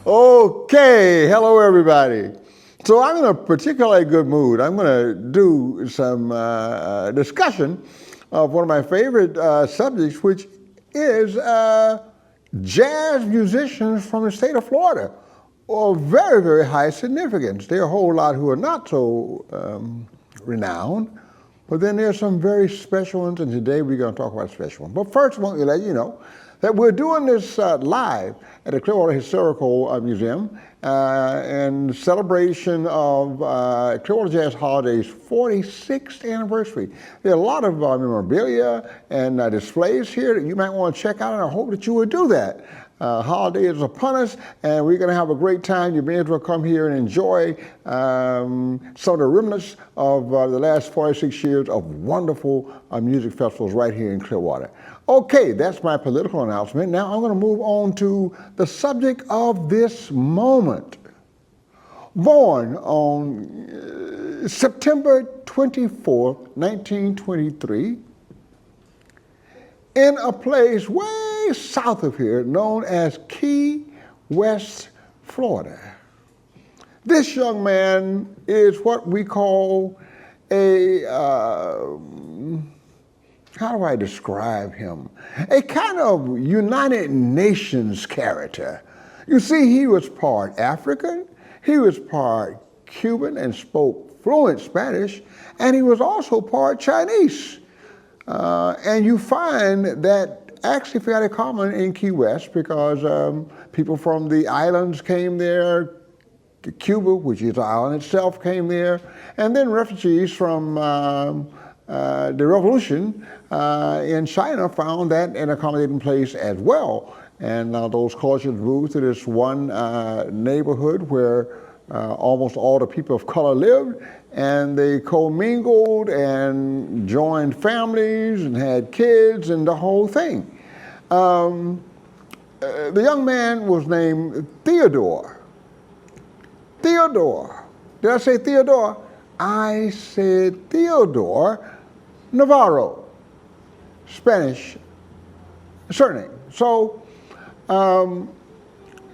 Okay, hello everybody. So I'm in a particularly good mood. I'm going to do some discussion of one of my favorite subjects, which is jazz musicians from the state of Florida, of very, very high significance. There are a whole lot who are not so renowned, but then there's some very special ones, and today we're going to talk about a special one. But first, I want to let you know that we're doing this live at the Clearwater Historical Museum in celebration of Clearwater Jazz Holiday's 46th anniversary. There are a lot of memorabilia and displays here that you might want to check out, and I hope that you will do that. Holiday is upon us, and we're going to have a great time. You'll be able to come here and enjoy some of the remnants of the last 46 years of wonderful music festivals right here in Clearwater. Okay, that's my political announcement. Now I'm going to move on to the subject of this moment. Born on September 24, 1923, in a place way south of here known as Key West, Florida. This young man is what we call a, how do I describe him? A kind of United Nations character. You see, he was part African, he was part Cuban and spoke fluent Spanish, and he was also part Chinese. And you find that actually fairly common in Key West because people from the islands came there, Cuba, which is an island itself, came there, and then refugees from the revolution in China found that an accommodating place as well. And those cultures moved to this one neighborhood where almost all the people of color lived, and they commingled and joined families and had kids and the whole thing. The young man was named Theodore. Theodore. Did I say Theodore? I said Theodore Navarro, Spanish surname. So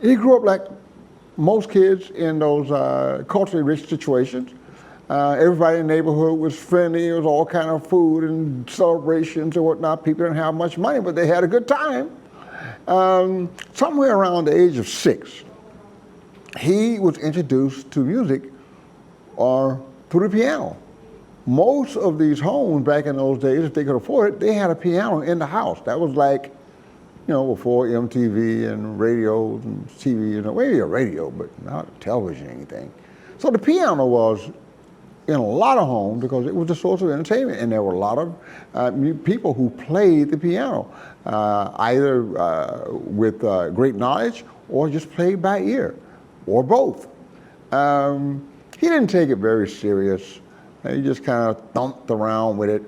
he grew up like most kids in those culturally rich situations. Everybody in the neighborhood was friendly. There was all kind of food and celebrations and whatnot. People didn't have much money, but they had a good time. Somewhere around the age of 6, he was introduced to music through the piano. Most of these homes back in those days, if they could afford it, they had a piano in the house. That was like, you know, before MTV and radios and TV, you know, maybe a radio, but not television or anything. So the piano was in a lot of homes because it was a source of entertainment, and there were a lot of people who played the piano, either with great knowledge or just played by ear, or both. He didn't take it very serious. He just kind of thumped around with it.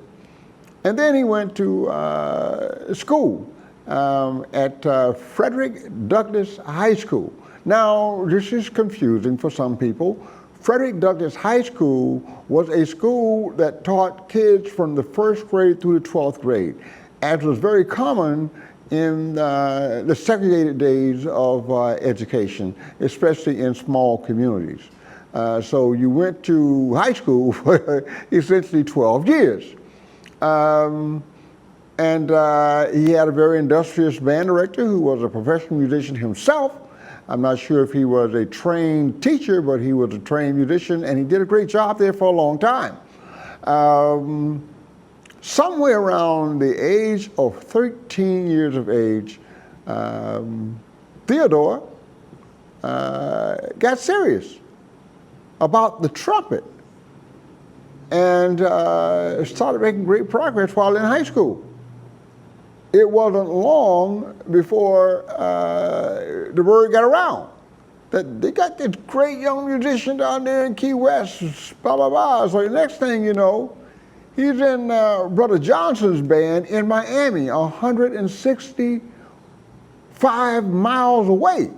And then he went to school at Frederick Douglass High School. Now, this is confusing for some people. Frederick Douglass High School was a school that taught kids from the 1st grade through the 12th grade, as was very common in the segregated days of education, especially in small communities. So you went to high school for essentially 12 years. And he had a very industrious band director who was a professional musician himself. I'm not sure if he was a trained teacher, but he was a trained musician, and he did a great job there for a long time. Somewhere around the age of 13 years of age, Theodore got serious about the trumpet and started making great progress while in high school. It wasn't long before the word got around that they got this great young musician down there in Key West, blah, blah, blah. So the next thing you know, he's in Brother Johnson's band in Miami, 165 miles away.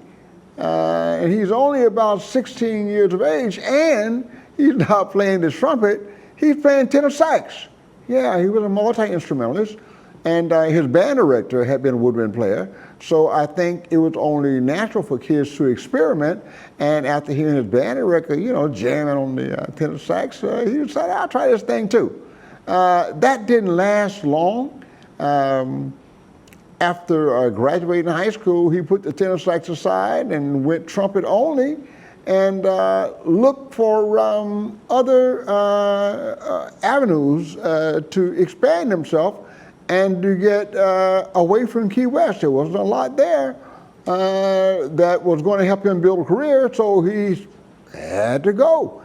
And he's only about 16 years of age, and he's not playing the trumpet, he's playing tenor sax. Yeah, he was a multi-instrumentalist. And his band director had been a woodwind player, so I think it was only natural for kids to experiment. And after hearing his band director, jamming on the tenor sax, he decided, I'll try this thing too. That didn't last long. After graduating high school, he put the tenor sax aside and went trumpet only, and looked for other avenues to expand himself and to get away from Key West. There wasn't a lot there that was going to help him build a career, so he had to go.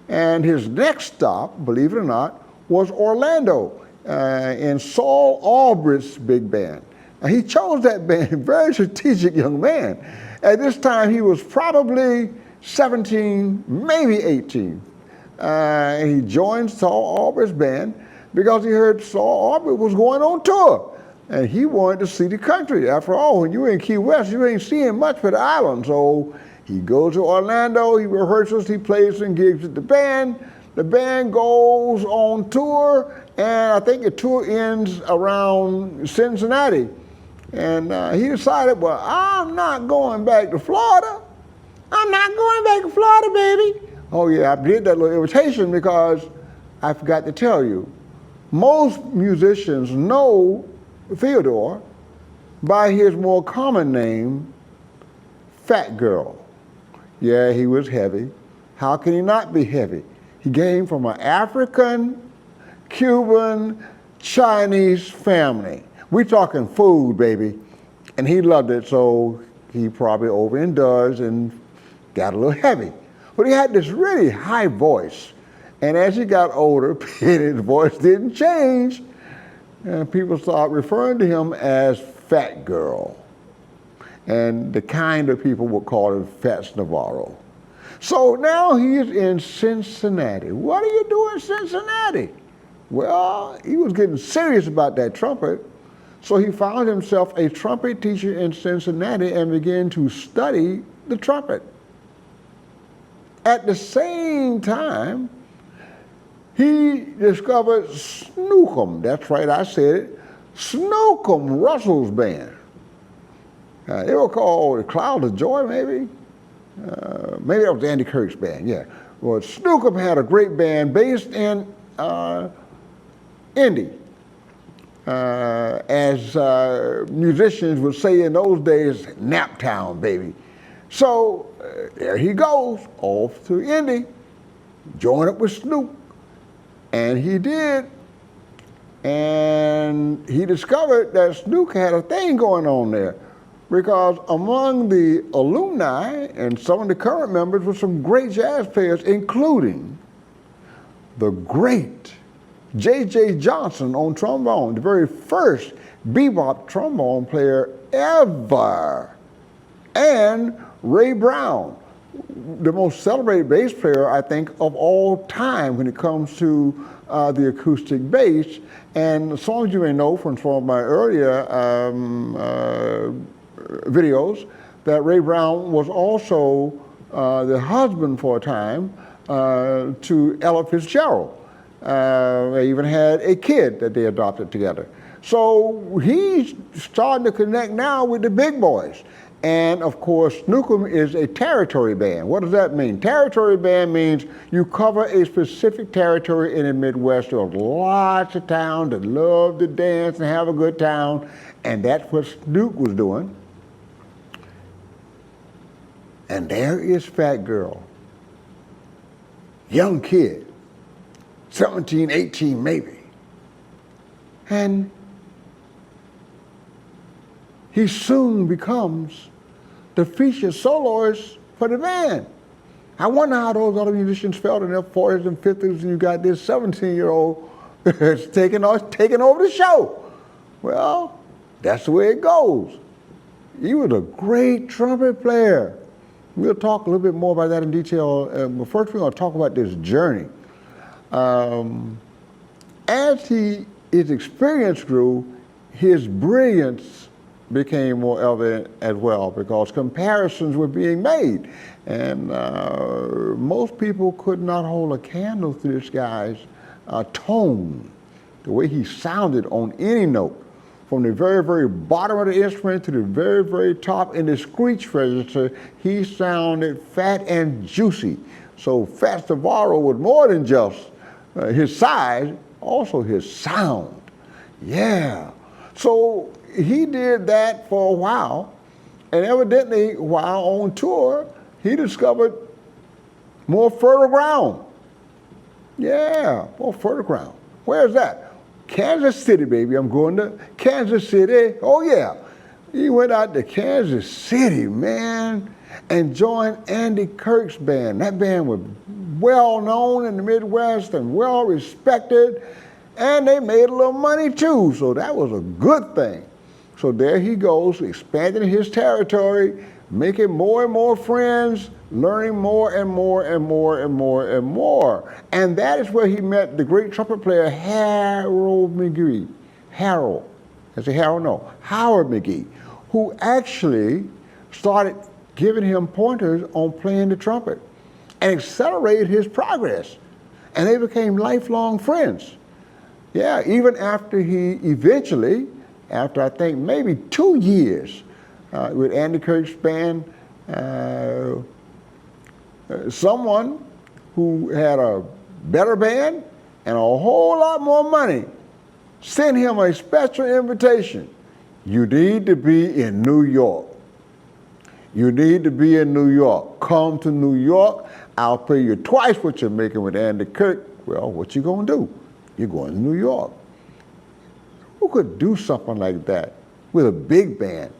And his next stop, believe it or not, was Orlando in Saul Albritt's big band. And he chose that band, very strategic young man. At this time, he was probably 17, maybe 18. And he joined Saul Albritt's band because he heard Saul Albritt was going on tour. And he wanted to see the country. After all, when you're in Key West, you ain't seeing much but the island. So he goes to Orlando, he rehearses, he plays some gigs with the band. The band goes on tour, and I think the tour ends around Cincinnati. And he decided, well, I'm not going back to Florida. I'm not going back to Florida, baby. Oh yeah, I did that little invitation because I forgot to tell you. Most musicians know Theodore by his more common name, Fat Girl. Yeah, he was heavy. How can he not be heavy? He came from an African, Cuban, Chinese family. We're talking food, baby. And he loved it, so he probably overindulged and got a little heavy. But he had this really high voice. And as he got older, his voice didn't change. And people started referring to him as Fat Girl. And the kind of people would call him Fats Navarro. So now he's in Cincinnati. What are you doing in Cincinnati? Well, he was getting serious about that trumpet. So he found himself a trumpet teacher in Cincinnati and began to study the trumpet. At the same time, he discovered Snookum. That's right, I said it. Snookum Russell's band. They were called the Clouds of Joy, maybe? Maybe that was Andy Kirk's band, yeah. Well, Snookum had a great band based in Indy. As musicians would say in those days, Naptown, baby. So there he goes, off to Indy, join up with Snoop. And he did. And he discovered that Snoop had a thing going on there, because among the alumni and some of the current members were some great jazz players, including the great J.J. Johnson on trombone, the very first bebop trombone player ever, and Ray Brown, the most celebrated bass player, I think, of all time when it comes to the acoustic bass. And the songs you may know from some of my earlier videos, that Ray Brown was also the husband for a time to Ella Fitzgerald. They even had a kid that they adopted together. So he's starting to connect now with the big boys. And of course, Snookum is a territory band. What does that mean? Territory band means you cover a specific territory in the Midwest. There are lots of towns that love to dance and have a good time, and that's what Snoop was doing. And there is Fat Girl, young kid, 17, 18 maybe. And he soon becomes the featured soloist for the band. I wonder how those other musicians felt in their 40s and 50s, and you got this 17-year-old taking over the show. Well, that's the way it goes. He was a great trumpet player. We'll talk a little bit more about that in detail, but first we're going to talk about this journey. As his experience grew, his brilliance became more evident as well, because comparisons were being made. And most people could not hold a candle to this guy's tone, the way he sounded on any note. from the very, very bottom of the instrument to the very, very top in the screech register, he sounded fat and juicy. So Fats Navarro was more than just his size, also his sound. Yeah. So he did that for a while, and evidently while on tour, he discovered more fertile ground. Yeah, more fertile ground. Where's that? Kansas City, baby. I'm going to Kansas City. Oh, yeah. He went out to Kansas City, man, and joined Andy Kirk's band. That band was well known in the Midwest and well respected, and they made a little money too, so that was a good thing. So there he goes, expanding his territory, making more and more friends, learning more and more and more and more and more. And that is where he met the great trumpet player Harold McGee. Howard McGee, who actually started giving him pointers on playing the trumpet and accelerated his progress. And they became lifelong friends. Yeah, even after he eventually, after I think maybe 2 years with Andy Kirk's band, someone who had a better band and a whole lot more money sent him a special invitation. You need to be in New York. You need to be in New York. Come to New York. I'll pay you twice what you're making with Andy Kirk. Well, what you gonna do? You're going to New York. Who could do something like that with a big band?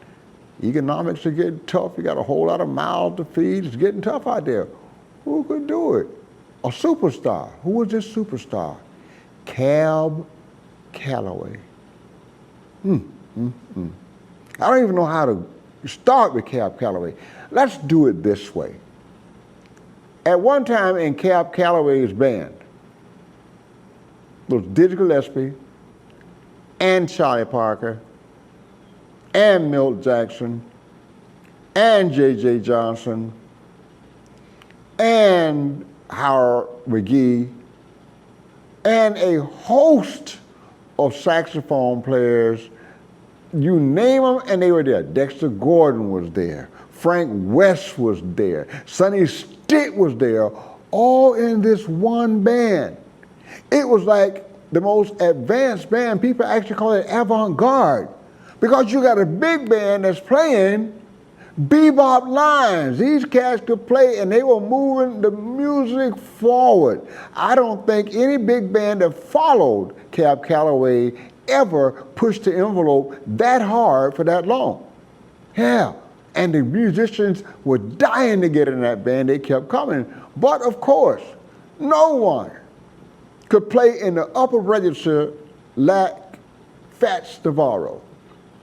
Economics are getting tough. You got a whole lot of mouths to feed. It's getting tough out there. Who could do it? A superstar. Who was this superstar? Cab Calloway. I don't even know how to start with Cab Calloway. Let's do it this way. At one time in Cab Calloway's band was Dizzy Gillespie and Charlie Parker and Milt Jackson and J.J. Johnson and Howard McGee and a host of saxophone players. You name them and they were there. Dexter Gordon was there. Frank West was there. Sonny Stitt was there, all in this one band. It was like the most advanced band. People actually call it avant-garde because you got a big band that's playing bebop lines. These cats could play and they were moving the music forward. I don't think any big band that followed Cab Calloway ever pushed the envelope that hard for that long. Yeah, and the musicians were dying to get in that band. They kept coming. But of course, no one could play in the upper register like Fats Navarro.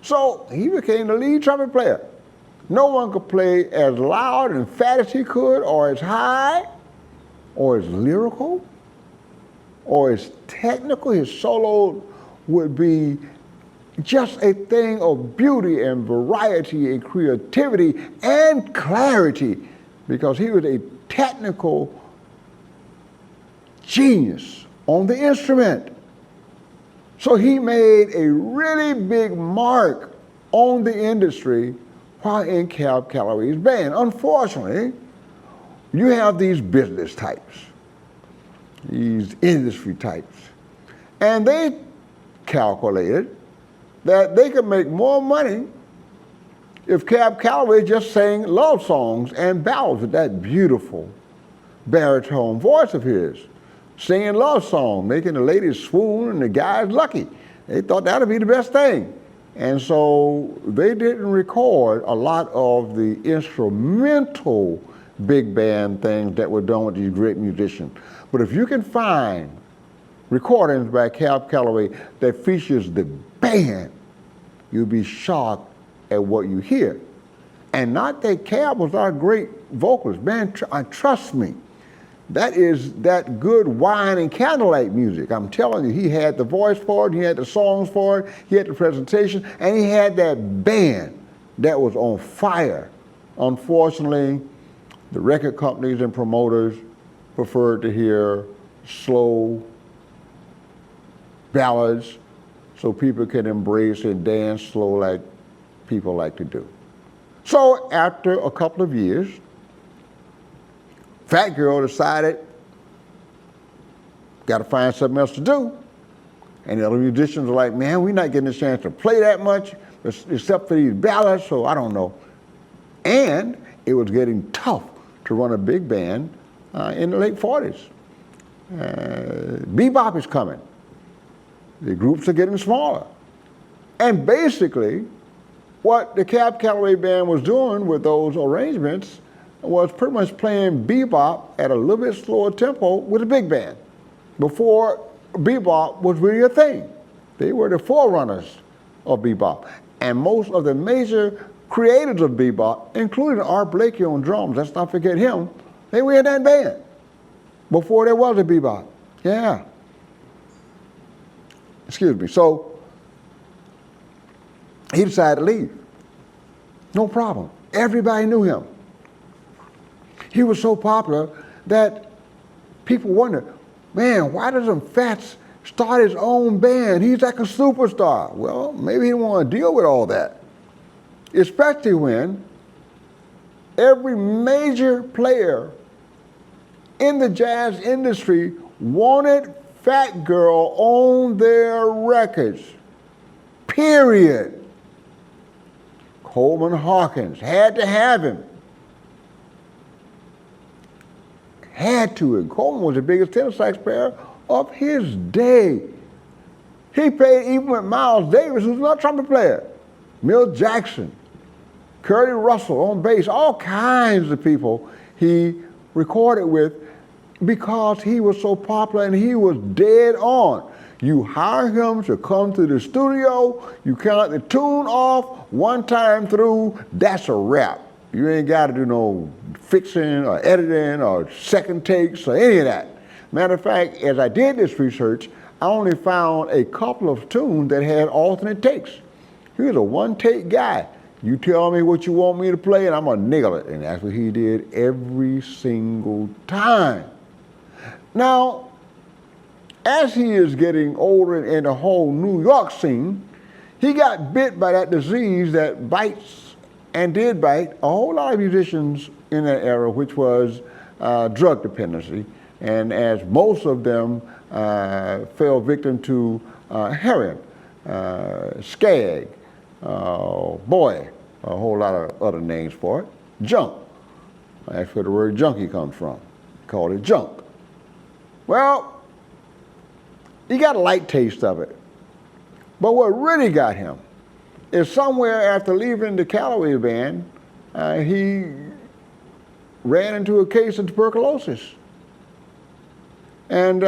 So he became the lead trumpet player. No one could play as loud and fat as he could, or as high, or as lyrical, or as technical. His solo would be just a thing of beauty and variety and creativity and clarity, because he was a technical genius on the instrument. So he made a really big mark on the industry while in Cab Calloway's band. Unfortunately, you have these business types, these industry types, and they calculated that they could make more money if Cab Calloway just sang love songs and ballads with that beautiful baritone voice of his, singing love songs, making the ladies swoon and the guys lucky. They thought that would be the best thing. And so they didn't record a lot of the instrumental big band things that were done with these great musicians. But if you can find recordings by Cab Calloway that features the band, you'll be shocked at what you hear. And not that Cab was not a great vocalist. Man, trust me, that is that good wine and candlelight music. I'm telling you, he had the voice for it, he had the songs for it, he had the presentation, and he had that band that was on fire. Unfortunately, the record companies and promoters preferred to hear slow ballads, so people can embrace and dance slow like people like to do. So after a couple of years, Fat Girl decided, got to find something else to do. And the other musicians were like, man, we're not getting a chance to play that much, except for these ballads, so I don't know. And it was getting tough to run a big band in the late 40s. Bebop is coming. The groups are getting smaller. And basically, what the Cab Calloway Band was doing with those arrangements was pretty much playing bebop at a little bit slower tempo with a big band. Before bebop was really a thing. They were the forerunners of bebop. And most of the major creators of bebop, including Art Blakey on drums, let's not forget him, they were in that band before there was a bebop. Yeah. Excuse me. So he decided to leave. No problem. Everybody knew him. He was so popular that people wondered, man, why doesn't Fats start his own band? He's like a superstar. Well, maybe he didn't want to deal with all that. Especially when every major player in the jazz industry wanted Fat Girl on their records. Period. Coleman Hawkins had to have him. Had to. And Coleman was the biggest tenor sax player of his day. He played even with Miles Davis, who's not a trumpet player. Milt Jackson, Curly Russell on bass, all kinds of people he recorded with because he was so popular and he was dead on. You hire him to come to the studio, you count the tune off one time through, that's a wrap. You ain't got to do no fixing or editing or second takes or any of that. Matter of fact, as I did this research, I only found a couple of tunes that had alternate takes. He was a one-take guy. You tell me what you want me to play and I'm gonna nail it. And that's what he did every single time. Now, as he is getting older in the whole New York scene, he got bit by that disease that bites and did bite a whole lot of musicians in that era, which was drug dependency. And as most of them fell victim to heroin, skag, boy, a whole lot of other names for it, junk. That's where the word junkie comes from. Called it junk. Well, he got a light taste of it. But what really got him is somewhere after leaving the Calloway Band, he ran into a case of tuberculosis. And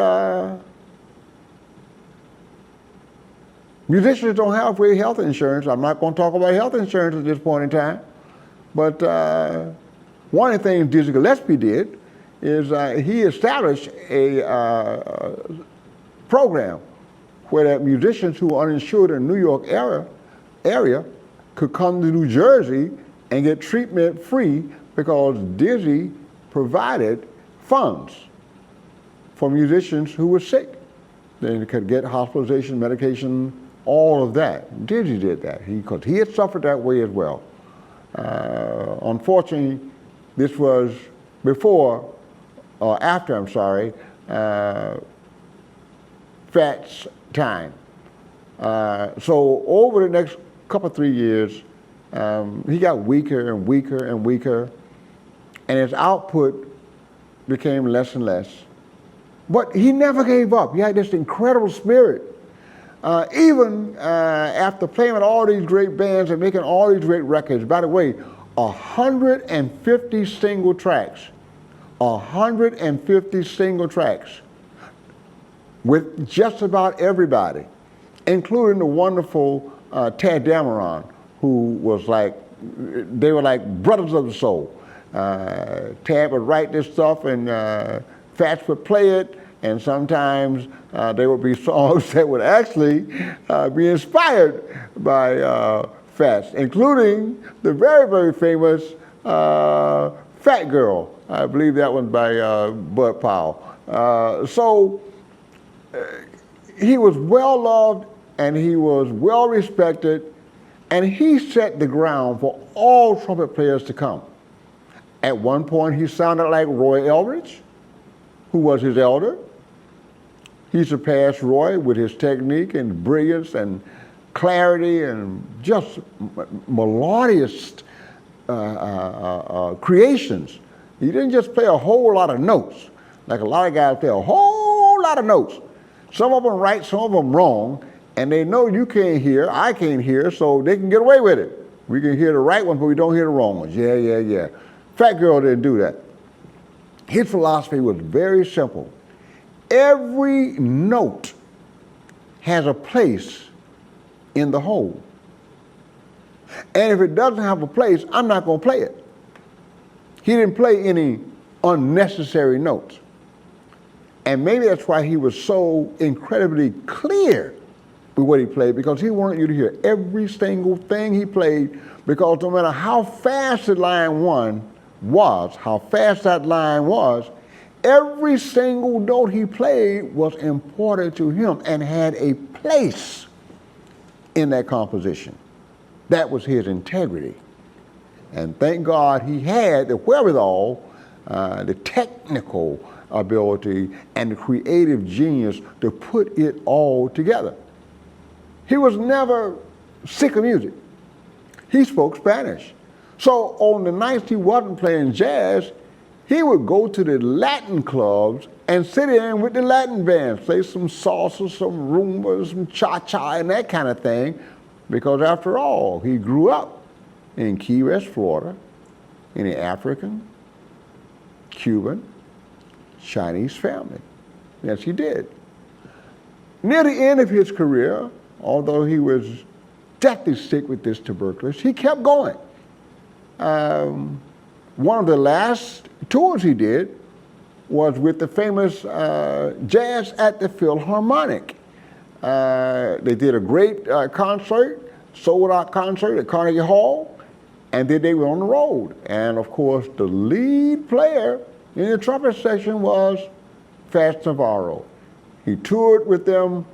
musicians don't have free health insurance. I'm not going to talk about health insurance at this point in time. But one of the things Dizzy Gillespie did is he established a program where that musicians who are uninsured in the New York area could come to New Jersey and get treatment free because Dizzy provided funds for musicians who were sick. They could get hospitalization, medication, all of that. Dizzy did that because he had suffered that way as well. Unfortunately, this was before, or after, I'm sorry, Fat's time. So over the next couple, 3 years, he got weaker and weaker and weaker, and his output became less and less. But he never gave up. He had this incredible spirit. Even after playing with all these great bands and making all these great records, by the way, 150 single tracks, 150 single tracks with just about everybody, including the wonderful Tad Dameron, who was like, they were like brothers of the soul. Tad would write this stuff and Fats would play it, and sometimes there would be songs that would actually be inspired by Fats, including the very, very famous Fat Girl. I believe that one by Bud Powell. So he was well loved and he was well respected, and he set the ground for all trumpet players to come. At one point, he sounded like Roy Eldridge, who was his elder. He surpassed Roy with his technique and brilliance and clarity and just melodious creations. He didn't just play a whole lot of notes, like a lot of guys play a whole lot of notes. Some of them right, some of them wrong, and they know you can't hear, I can't hear, so they can get away with it. We can hear the right ones, but we don't hear the wrong ones. Yeah. Fat Girl didn't do that. His philosophy was very simple. Every note has a place in the whole. And if it doesn't have a place, I'm not going to play it. He didn't play any unnecessary notes. And maybe that's why he was so incredibly clear with what he played, because he wanted you to hear every single thing he played, because no matter how fast the line was, every single note he played was important to him and had a place in that composition. That was his integrity. And thank God he had the wherewithal, the technical ability, and the creative genius to put it all together. He was never sick of music. He spoke Spanish. So on the nights he wasn't playing jazz, he would go to the Latin clubs and sit in with the Latin bands, play some salsa, some rumba, some cha-cha, and that kind of thing, because after all, he grew up in Key West, Florida, in an African, Cuban, Chinese family. Yes, he did. Near the end of his career, although he was deathly sick with this tuberculosis, he kept going. One of the last tours he did was with the famous Jazz at the Philharmonic. They did a great concert, sold-out concert at Carnegie Hall, and then they were on the road. And of course, the lead player in the trumpet section was Fats Navarro. He toured with them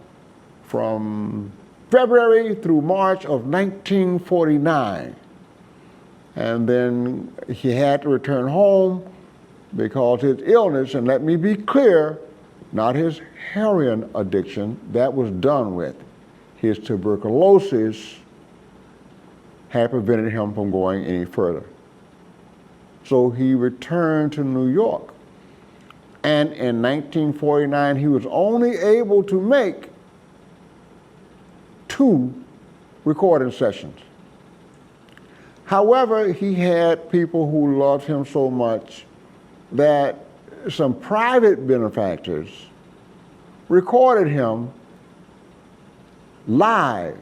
from February through March of 1949. And then he had to return home because his illness, and let me be clear, not his heroin addiction, that was done with. His tuberculosis had prevented him from going any further. So he returned to New York. And in 1949, he was only able to make 2 recording sessions. However, he had people who loved him so much that some private benefactors recorded him live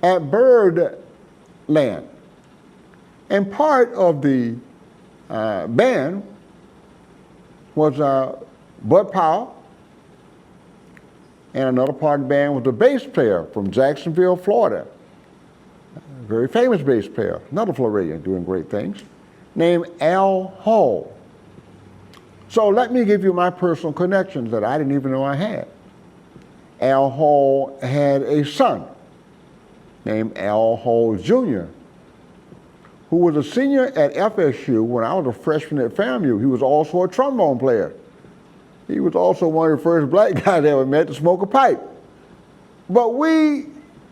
at Birdland. And part of the band was Bud Powell, and another part of the band was a bass player from Jacksonville, Florida. A very famous bass player, another Floridian doing great things, named Al Hall. So let me give you my personal connections that I didn't even know I had. Al Hall had a son named Al Hall Jr., who was a senior at FSU when I was a freshman at FAMU. He was also a trombone player. He was also one of the first black guys I ever met to smoke a pipe. But we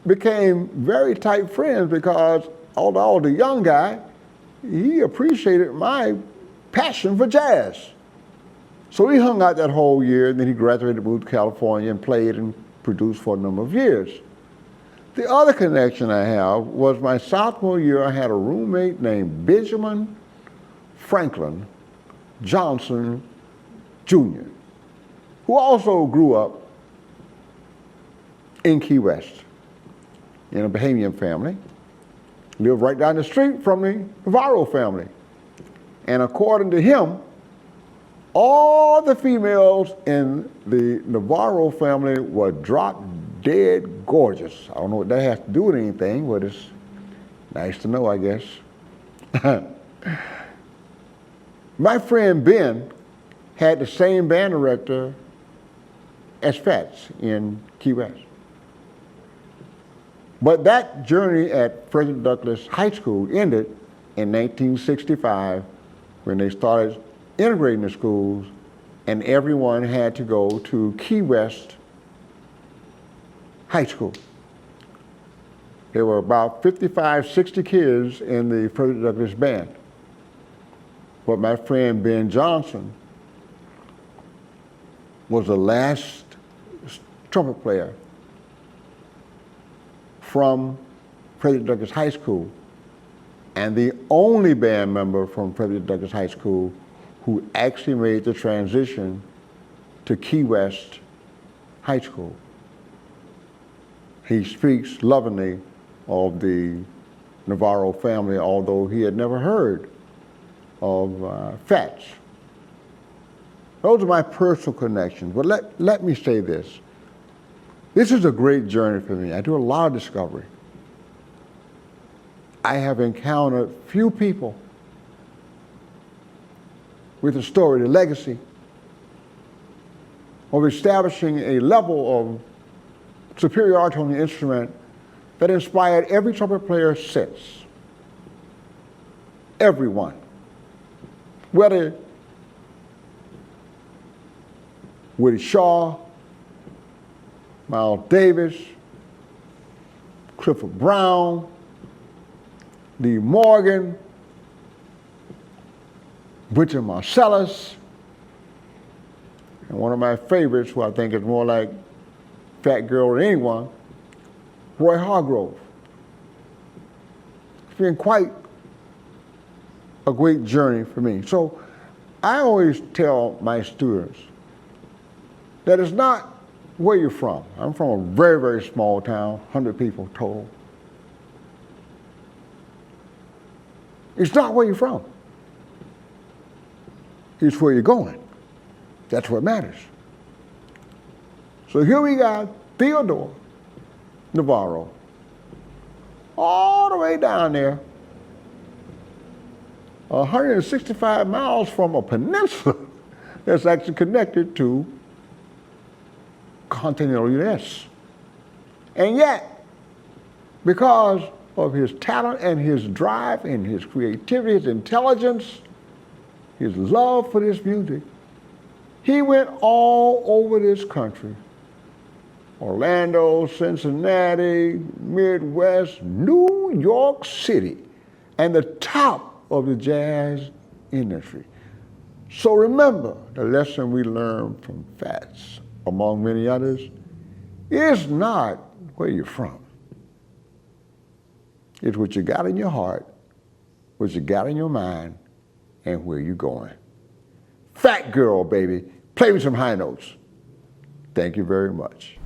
became very tight friends because although I was a young guy, he appreciated my passion for jazz. So we hung out that whole year, and then he graduated, moved to California, and played and produced for a number of years. The other connection I have was my sophomore year, I had a roommate named Benjamin Franklin Johnson Jr., who also grew up in Key West in a Bahamian family, lived right down the street from the Navarro family. And according to him, all the females in the Navarro family were drop dead gorgeous. I don't know what that has to do with anything, but it's nice to know, I guess. My friend Ben had the same band director as Fats in Key West. But that journey at Frederick Douglass High School ended in 1965 when they started integrating the schools and everyone had to go to Key West High School. There were about 55, 60 kids in the Frederick Douglass band. But my friend Ben Johnson was the last trumpet player from Frederick Douglass High School and the only band member from Frederick Douglass High School who actually made the transition to Key West High School. He speaks lovingly of the Navarro family, although he had never heard of Fats. Those are my personal connections, but let me say this. This is a great journey for me. I do a lot of discovery. I have encountered few people with a story, the legacy of establishing a level of superiority on the instrument that inspired every trumpet player since. Everyone. Whether Woody Shaw, Miles Davis, Clifford Brown, Lee Morgan, Richard Marcellus, and one of my favorites, who I think is more like Fat Girl than anyone, Roy Hargrove. It's been quite a great journey for me. So I always tell my students that it's not where you're from. I'm from a very, very small town, 100 people total. It's not where you're from. It's where you're going. That's what matters. So here we got Theodore Navarro, all the way down there, 165 miles from a peninsula that's actually connected to continental US. And yet, because of his talent and his drive and his creativity, his intelligence, his love for this music, he went all over this country. Orlando, Cincinnati, Midwest, New York City, and the top of the jazz industry. So remember, the lesson we learned from Fats, among many others, is not where you're from. It's what you got in your heart, what you got in your mind, and where you're going. Fat Girl, baby. Play me some high notes. Thank you very much.